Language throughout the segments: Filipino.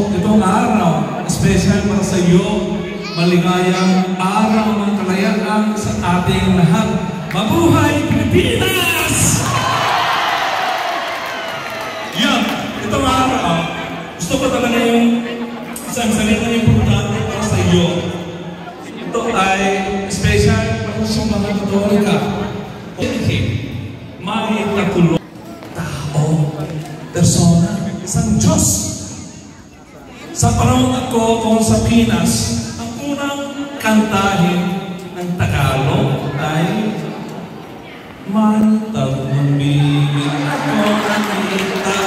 Itong araw, special para sa iyo, maligayang araw ng kalayaan sa ating lahat. Mabuhay Pilipinas! Yan, itong araw, gusto ko talaga yung isang salita na importante para sa iyo. Ito ay special para sa mga Katolika. May katulong tao, persona, isang Diyos. Sa panahon ako kung sa Pinas, ang unang kantahin ng Tagalog ay Mantang bibig ako nakita,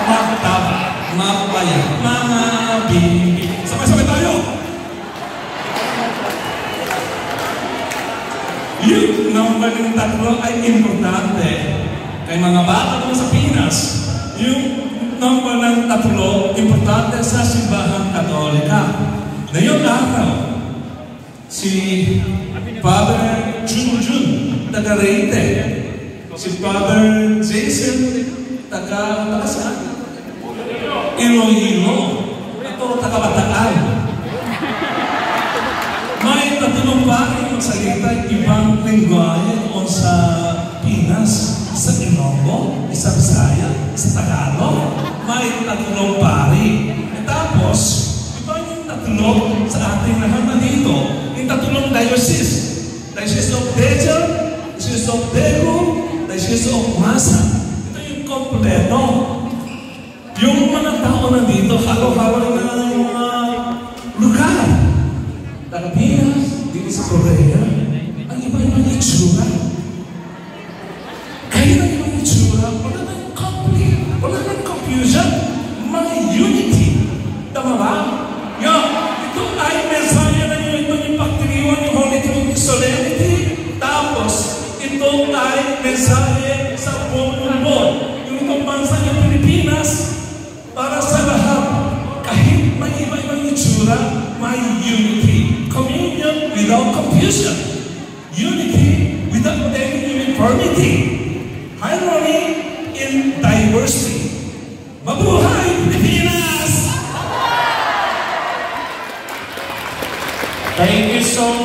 mataba, mapaya, mga bibig. Sabay-sabay tayo! Yung number ng tatlo ay importante. Kay mga bata ko sa Pinas, yung number ng tatlo, importante sa simbahan Katolika. Ngayong araw, si Father Junjun, taga Reyte. Si Father Jason, taga saan? Iloilo. Ito, taga Bataan. May tatlong paring magsalita ibang lingwahe o sa Pinas. Sa Ilonggo, sa Bisaya, sa Tagalog, may tatlong pari. Tapos, iba yung tatlong sa ating lahat na dito, yung tatlong diocese. Diocese of Deja, Diocese of Daegu, Diocese of Masa. Ito yung kompleto. Yung mga tao na dito, halo-halo na ng mga lugar. Taga Pinas, dito sa Korea, ang iba-ibang itsura. Kaya na yung itsura, wala nang conflict, wala nang confusion, may unity. Tama ba? Ito ay mensahe na nyo, ito yung pagtiriwan yung Holy Trinity Solemnity. Tapos, ito ay mensahe sa buong mundo. Yung itong bansa ng Pilipinas, para sa lahat, kahit may iba-ibang itsura, may unity. Communion without confusion. Unity without any uniformity. Harmony in diversity. Mabuhay Pilipinas! Thank you so much.